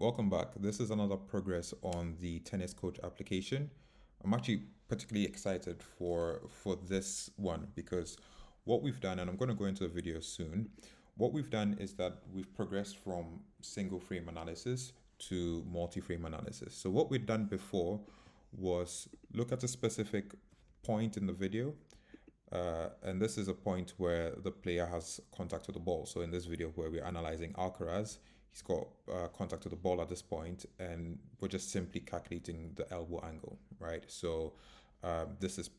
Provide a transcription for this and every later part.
welcome back. This is another progress on the tennis coach application. I'm actually particularly excited for this one because what we've done, and I'm going to go into the video soon, what we've done is that we've progressed from single frame analysis to multi-frame analysis. So what we'd done before was look at a specific point in the video, and this is a point where the player has contact with the ball. So in this video where we're analyzing Alcaraz, he's got contact with the ball at this point, and we're just simply calculating the elbow angle, right? So this is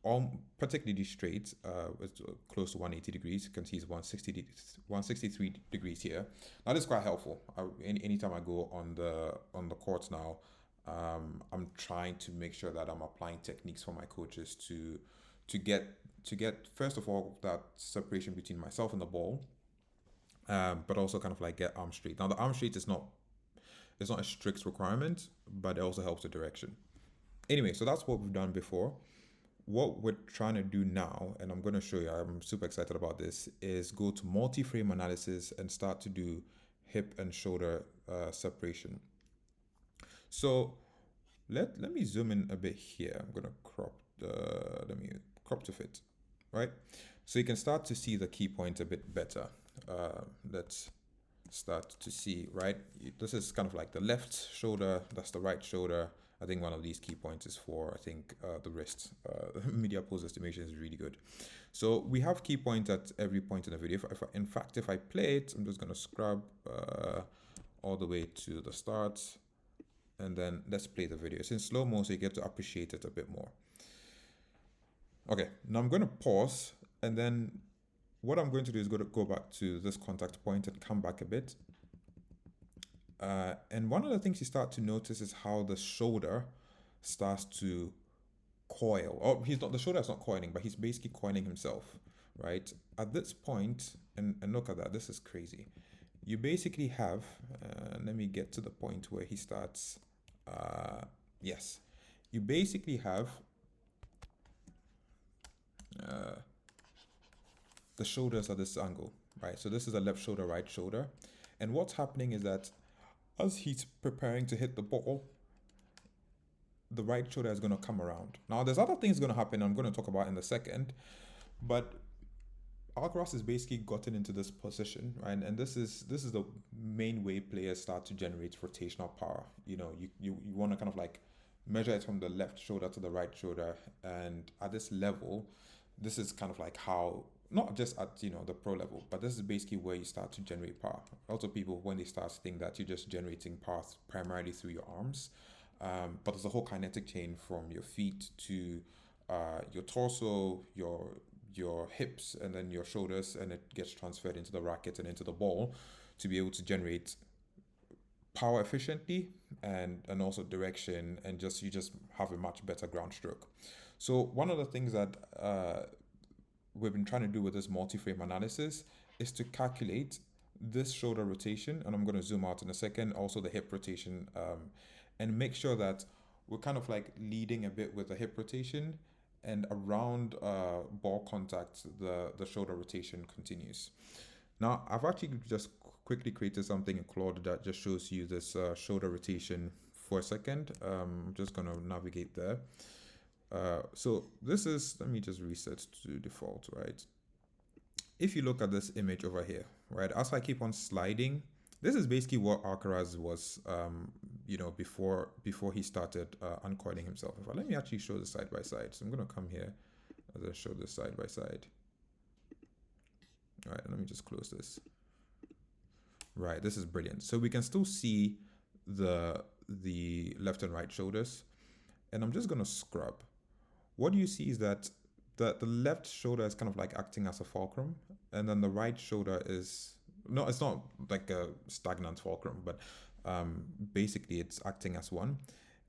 all particularly straight. It's close to 180 degrees. You can see it's 163 degrees here. Now this is quite helpful. Anytime I go on the court now, I'm trying to make sure that I'm applying techniques for my coaches to get first of all that separation between myself and the ball, but also kind of like get arm straight. Now the arm straight is not it's not a strict requirement, but it also helps the direction. Anyway, so that's what we've done before. What we're trying to do now, and I'm going to show you, I'm super excited about this, is go to multi-frame analysis and start to do hip and shoulder separation. So let me zoom in a bit here. I'm going to let me crop to fit, right? So you can start to see the key points a bit better. Let's start to see, right? This is kind of like the left shoulder, that's the right shoulder. I think one of these key points is for, I think, the wrist. Media pose estimation is really good. So we have key points at every point in the video. In fact, if I play it, I'm just going to scrub all the way to the start. And then let's play the video. It's in slow-mo, so you get to appreciate it a bit more. Okay, now I'm going to pause, and then what I'm going to do is go back to this contact point and come back a bit. And one of the things you start to notice is how the shoulder starts to coil. Oh, the shoulder is not coiling, but he's basically coiling himself, right? At this point, and look at that, this is crazy. You basically have, let me get to the point where he starts, yes. You basically have the shoulders at this angle, right? So this is the left shoulder, right shoulder. And what's happening is that as he's preparing to hit the ball, the right shoulder is going to come around. Now, there's other things going to happen I'm going to talk about in a second, but Alcaraz has basically gotten into this position, right? And this is the main way players start to generate rotational power. You want to kind of like measure it from the left shoulder to the right shoulder, and at this level, this is kind of like how, not just at the pro level, but this is basically where you start to generate power. Also, people, when they start to think that you're just generating power primarily through your arms, but there's a whole kinetic chain from your feet to your torso, your hips, and then your shoulders, and it gets transferred into the racket and into the ball to be able to generate power efficiently and also direction, and you just have a much better ground stroke. So one of the things that we've been trying to do with this multi-frame analysis is to calculate this shoulder rotation, and I'm going to zoom out in a second, also the hip rotation, and make sure that we're kind of like leading a bit with the hip rotation, and around ball contact, the shoulder rotation continues. Now, I've actually just quickly created something in Claude that just shows you this shoulder rotation for a second. I'm just going to navigate there. So this is, let me just reset to default, right? If you look at this image over here, right, as I keep on sliding, this is basically what Alcaraz was, before he started uncoiling himself. Let me actually show this side by side. So I'm going to come here as I show this side by side. All right, let me just close this. Right, this is brilliant. So we can still see the left and right shoulders, and I'm just going to scrub. What you see is that the left shoulder is kind of like acting as a fulcrum, and then the right shoulder is, no, it's not like a stagnant fulcrum, but basically it's acting as one.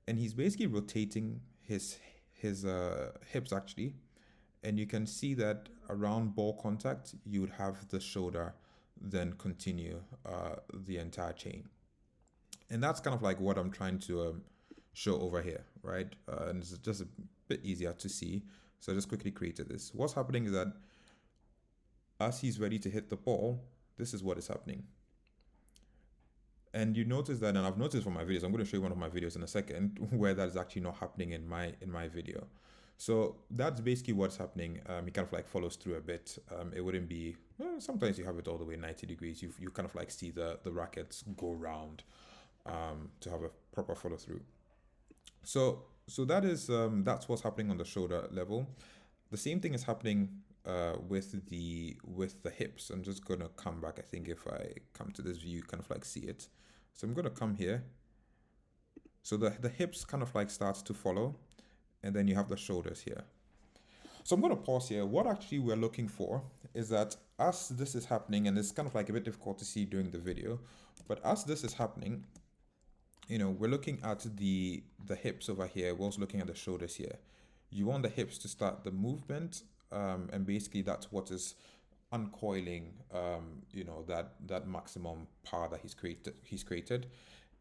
And he's basically rotating his hips actually, and you can see that around ball contact, you would have the shoulder then continue the entire chain. And that's kind of like what I'm trying to show over here, right? And it's just a bit easier to see. So I just quickly created this. What's happening is that as he's ready to hit the ball, this is what is happening. And you notice that, and I've noticed from my videos, I'm going to show you one of my videos in a second where that is actually not happening in my video. So that's basically what's happening. It kind of like follows through a bit. It wouldn't be, well, sometimes you have it all the way 90 degrees. You kind of like see the rackets go round to have a proper follow through. So that is that's what's happening on the shoulder level. The same thing is happening with the hips. I'm just gonna come back. I think if I come to this view, you kind of like see it. So I'm gonna come here. So the hips kind of like starts to follow, and then you have the shoulders here. So I'm gonna pause here. What actually we're looking for is that as this is happening, and it's kind of like a bit difficult to see during the video, but as this is happening, we're looking at the hips over here. We're also looking at the shoulders here. You want the hips to start the movement, and basically that's what is uncoiling, that maximum power that he's created,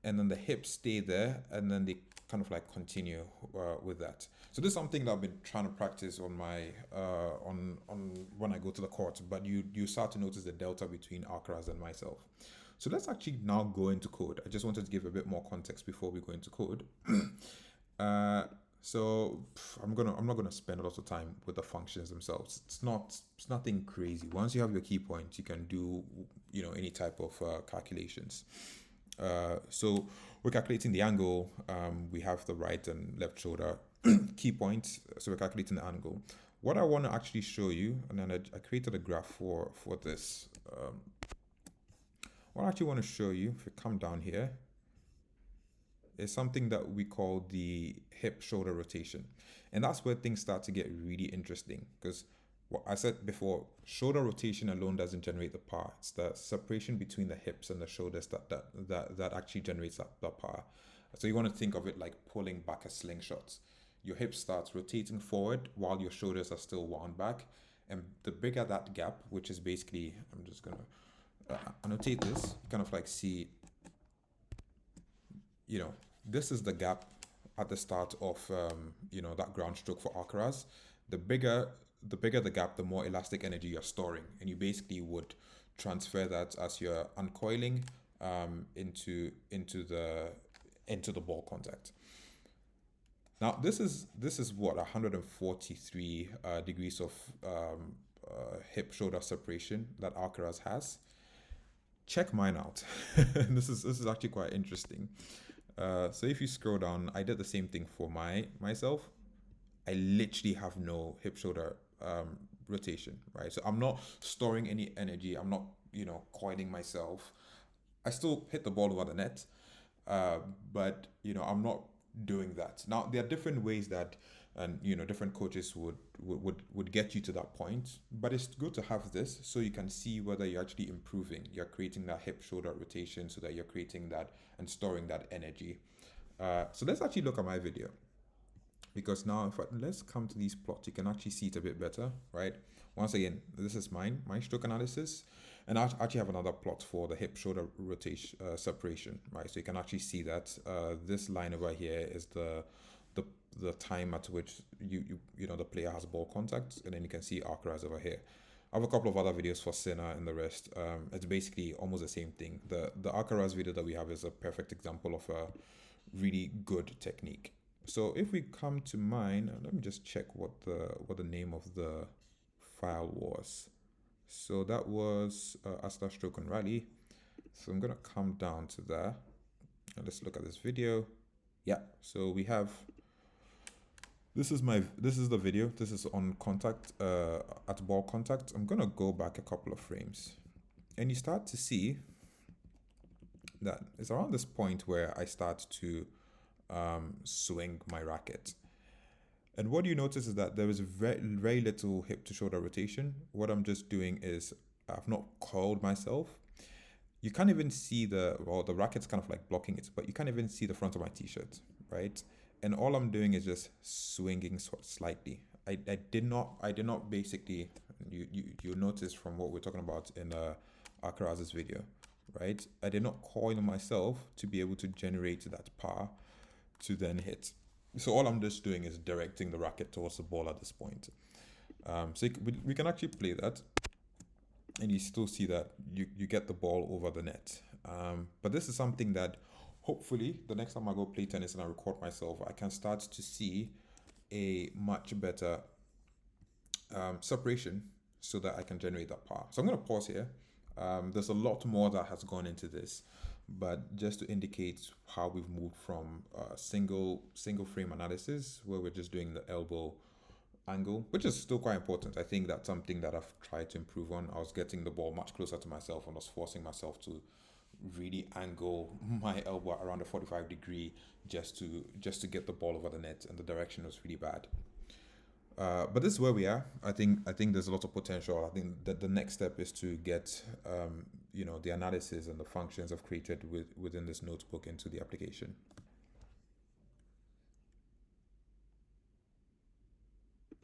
and then the hips stay there, and then they kind of like continue with that. So this is something that I've been trying to practice on my on when I go to the court, but you start to notice the delta between Alcaraz and myself. So let's actually now go into code. I just wanted to give a bit more context before we go into code. So I'm not gonna spend a lot of time with the functions themselves. It's nothing crazy. Once you have your key points, you can do any type of calculations. So we're calculating the angle. We have the right and left shoulder key points. So we're calculating the angle. What I want to actually show you, and then I created a graph for this. What I actually want to show you, if you come down here, is something that we call the hip shoulder rotation. And that's where things start to get really interesting, because what I said before, shoulder rotation alone doesn't generate the power. It's the separation between the hips and the shoulders that actually generates that power. So you want to think of it like pulling back a slingshot. Your hip starts rotating forward while your shoulders are still wound back. And the bigger that gap, which is basically, I'm just going to annotate this, you kind of like see, this is the gap at the start of, that ground stroke for Alcaraz. The bigger the gap, the more elastic energy you're storing, and you basically would transfer that as you're uncoiling into the ball contact. Now this is what 143 degrees of hip shoulder separation that Alcaraz has. Check mine out. This is actually quite interesting. So if you scroll down, I did the same thing for myself. I literally have no hip shoulder rotation, right? So I'm not storing any energy. I'm not, coiling myself. I still hit the ball over the net, but I'm not doing that. Now there are different ways that, and different coaches would get you to that point. But it's good to have this so you can see whether you're actually improving. You're creating that hip shoulder rotation so that you're creating that and storing that energy. So let's actually look at my video. Because now, let's come to these plots, you can actually see it a bit better, right? Once again, this is my stroke analysis, and I actually have another plot for the hip shoulder rotation separation, right? So you can actually see that this line over here is the time at which the player has ball contact, and then you can see Alcaraz over here. I have a couple of other videos for Sinner and the rest. It's basically almost the same thing. The Alcaraz video that we have is a perfect example of a really good technique. So if we come to mine, let me just check what the name of the file was. So that was Asta Stroke and Rally. So I'm gonna come down to there and let's look at this video. Yeah, so we have, this is the video. This is on contact, at ball contact. I'm gonna go back a couple of frames, and you start to see that it's around this point where I start to swing my racket. And what you notice is that there is very little hip to shoulder rotation. What I'm just doing is I've not coiled myself. You can't even see the racket's kind of like blocking it, but you can't even see the front of my t-shirt, right? And all I'm doing is just swinging slightly. I did not basically, you notice from what we're talking about in Alcaraz's video, right? I did not coil myself to be able to generate that power to then hit. So all I'm just doing is directing the racket towards the ball at this point. So we can actually play that, and you still see that you get the ball over the net. But this is something that hopefully the next time I go play tennis and I record myself, I can start to see a much better separation so that I can generate that power. So I'm going to pause here. There's a lot more that has gone into this, but just to indicate how we've moved from single frame analysis, where we're just doing the elbow angle, which is still quite important. I think that's something that I've tried to improve on. I was getting the ball much closer to myself and was forcing myself to really angle my elbow around a 45-degree just to get the ball over the net, and the direction was really bad. But this is where we are. I think there's a lot of potential. I think that the next step is to get the analysis and the functions I've created within this notebook into the application.